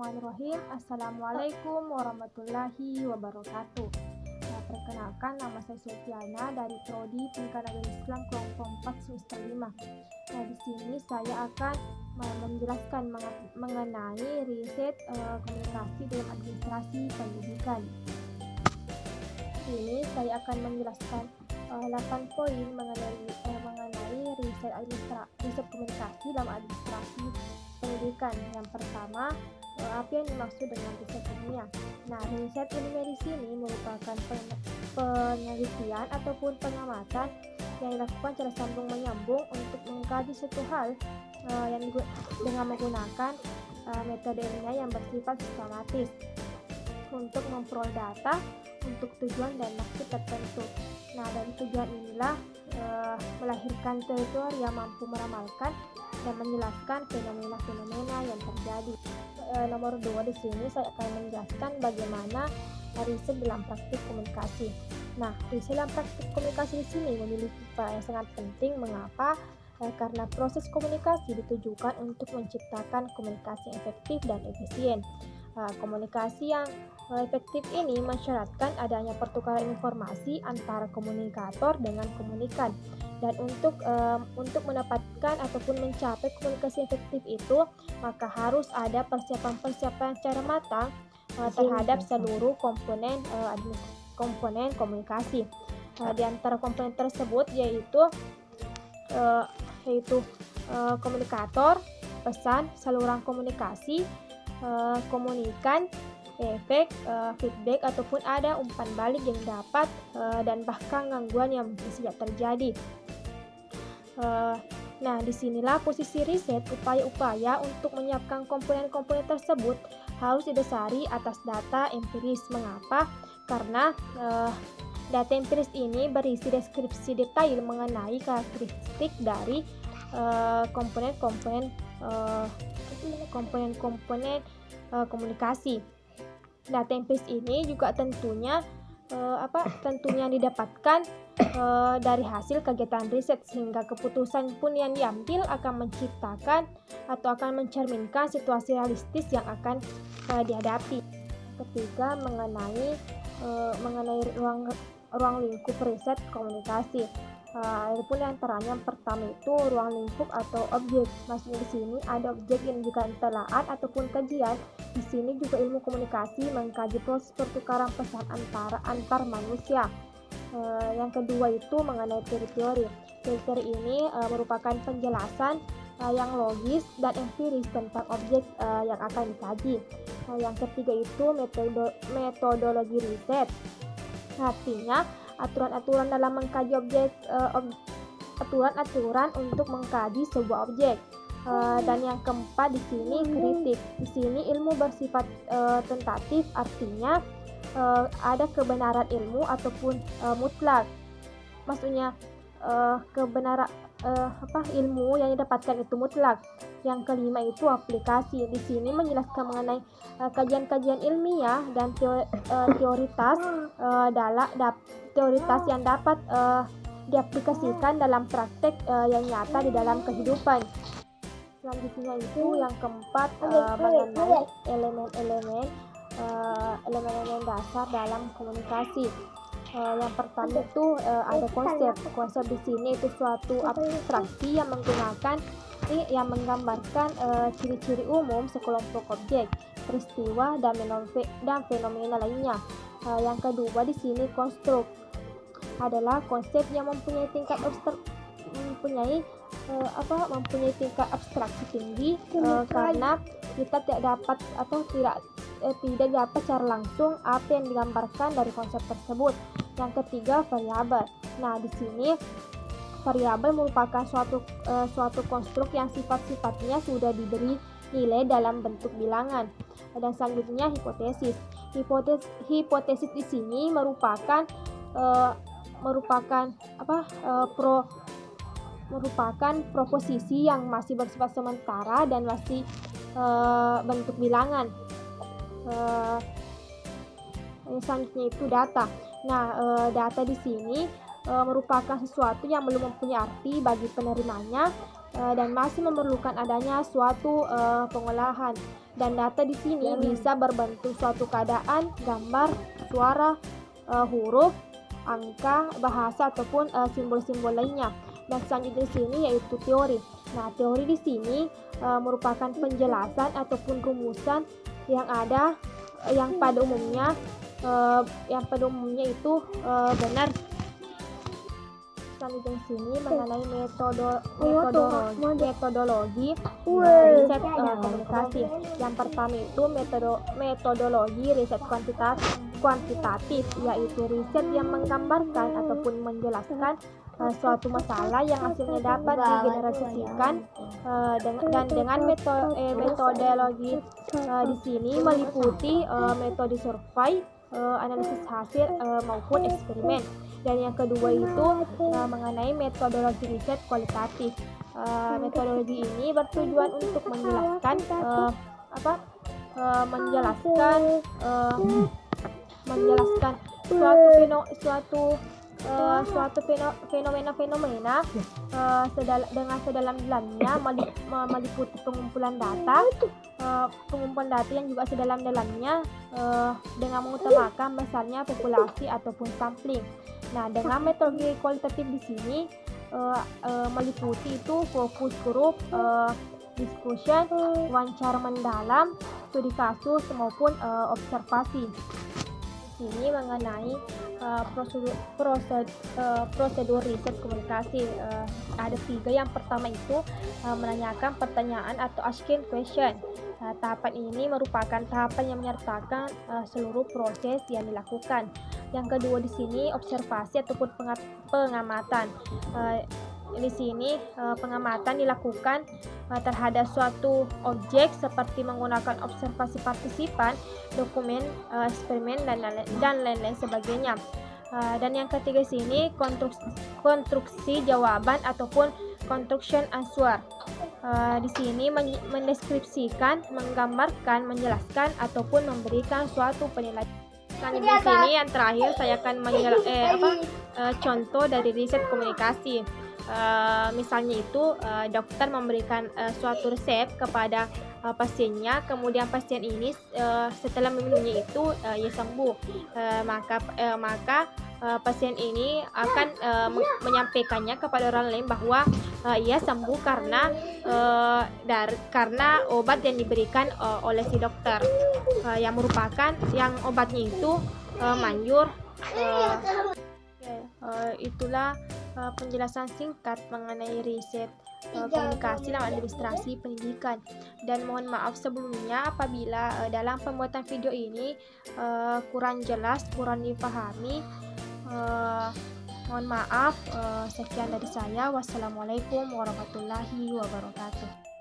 Bismillahirrahmanirrahim. Assalamualaikum warahmatullahi wabarakatuh. Perkenalkan, nama saya Sulfiana dari Prodi Pendidikan Agama Islam kelompok 4 semester 5. Di sini saya akan menjelaskan mengenai riset komunikasi dalam administrasi pendidikan. Ini saya akan menjelaskan 8 poin mengenai riset komunikasi dalam administrasi pendidikan. Yang pertama, apa yang dimaksud dengan riset ilmiah? Riset ilmiah di sini merupakan penelitian ataupun pengamatan yang dilakukan secara sambung menyambung untuk mengkaji suatu hal dengan menggunakan metode ilmiah yang bersifat sistematis untuk memperoleh data untuk tujuan dan maksud tertentu. Dari tujuan inilah melahirkan teori yang mampu meramalkan dan menjelaskan fenomena-fenomena yang terjadi. Nomor 2 di sini saya akan menjelaskan bagaimana riset dalam praktik komunikasi. Riset dalam praktik komunikasi di sini memiliki peran yang sangat penting. Mengapa? Karena proses komunikasi ditujukan untuk menciptakan komunikasi yang efektif dan efisien. Komunikasi yang efektif ini mensyaratkan adanya pertukaran informasi antara komunikator dengan komunikan. Dan untuk mendapatkan ataupun mencapai komunikasi efektif itu, maka harus ada persiapan secara matang terhadap seluruh komponen komunikasi. Di antara komponen tersebut yaitu komunikator, pesan, saluran komunikasi, komunikan, efek, feedback ataupun ada umpan balik yang dapat dan bahkan gangguan yang bisa terjadi. Disinilah posisi riset. Upaya-upaya untuk menyiapkan komponen-komponen tersebut harus didasari atas data empiris. Mengapa? Karena data empiris ini berisi deskripsi detail mengenai karakteristik dari komponen-komponen komunikasi. Data empiris ini juga tentunya didapatkan dari hasil kegiatan riset, sehingga keputusan pun yang diambil akan menciptakan atau akan mencerminkan situasi realistis yang akan dihadapi. Ketiga, mengenai ruang lingkup riset komunikasi. Adapun antaranya, yang pertama itu ruang lingkup atau objek. Maksudnya di sini ada objek yang juga telaan ataupun kajian. Di sini juga ilmu komunikasi mengkaji proses pertukaran pesan antar manusia. Yang kedua itu mengenai teori-teori. Teori ini merupakan penjelasan yang logis dan empiris tentang objek yang akan dikaji. Yang ketiga itu metodologi riset. Artinya aturan-aturan dalam mengkaji aturan-aturan untuk mengkaji sebuah objek. Dan yang keempat di sini kritik. Di sini ilmu bersifat tentatif, artinya ada kebenaran ilmu ataupun mutlak. Maksudnya kebenaran ilmu yang didapatkan itu mutlak. Yang kelima itu aplikasi. Di sini menjelaskan mengenai kajian-kajian ilmiah dan teoritas yang dapat diaplikasikan dalam praktek yang nyata di dalam kehidupan. Selanjutnya itu yang keempat mengenai elemen-elemen dasar dalam komunikasi. Yang pertama itu ada konsep di sini itu suatu abstraksi yang menggambarkan ciri-ciri umum sekelompok objek, peristiwa dan fenomena lainnya. Yang kedua di sini konstruk adalah konsep yang mempunyai tingkat abstraksi tinggi, karena kita tidak dapat secara langsung apa yang digambarkan dari konsep tersebut. Yang ketiga variabel. Di sini variabel merupakan suatu konstruk yang sifat-sifatnya sudah diberi nilai dalam bentuk bilangan. Dan selanjutnya hipotesis. Hipotesis di sini merupakan proposisi yang masih bersifat sementara dan masih bentuk bilangan. Selanjutnya itu data. Data di sini merupakan sesuatu yang belum mempunyai arti bagi penerimanya dan masih memerlukan adanya suatu pengolahan. Dan data di sini bisa berbentuk suatu keadaan, gambar, suara, huruf, angka, bahasa ataupun simbol-simbol lainnya. Dan selanjutnya di sini yaitu teori. Nah, teori di sini merupakan penjelasan ataupun rumusan yang ada yang pada umumnya itu benar. Selanjutnya di sini mengenai metodologi riset komunikasi. Yang pertama itu metodologi riset kuantitatif, yaitu riset yang menggambarkan ataupun menjelaskan suatu masalah yang hasilnya dapat digeneralisasikan dan dengan metodologi di sini meliputi metode survei, analisis hasil maupun eksperimen. Dan yang kedua itu mengenai metodologi riset kualitatif. Metodologi ini bertujuan untuk menjelaskan suatu fenomena dengan sedalam-dalamnya, meliputi pengumpulan data yang juga sedalam-dalamnya dengan mengutamakan besarnya populasi ataupun sampling. Nah, dengan metode kualitatif di sini meliputi itu fokus grup, discussion, wawancara mendalam, studi kasus maupun observasi. Di sini mengenai prosedur riset komunikasi ada 3. Yang pertama itu menanyakan pertanyaan atau asking question. Tahapan ini merupakan tahapan yang menyertakan seluruh proses yang dilakukan. Yang kedua di sini observasi ataupun pengamatan. Di sini pengamatan dilakukan terhadap suatu objek seperti menggunakan observasi partisipan, dokumen, eksperimen dan lain-lain sebagainya. Dan yang ketiga di sini konstruksi jawaban ataupun construction answer. Di sini mendeskripsikan, menggambarkan, menjelaskan ataupun memberikan suatu penilaian. Di sini yang terakhir saya akan contoh dari riset komunikasi. Misalnya itu dokter memberikan suatu resep kepada pasiennya, kemudian pasien ini setelah meminumnya itu ia sembuh, maka pasien ini akan menyampaikannya kepada orang lain bahwa ia sembuh karena obat yang diberikan oleh si dokter, yang obatnya itu manjur. Itulah penjelasan singkat mengenai riset komunikasi dalam administrasi pendidikan. Dan mohon maaf sebelumnya apabila dalam pembuatan video ini kurang jelas, kurang dipahami. Mohon maaf. Sekian dari saya. Wassalamualaikum warahmatullahi wabarakatuh.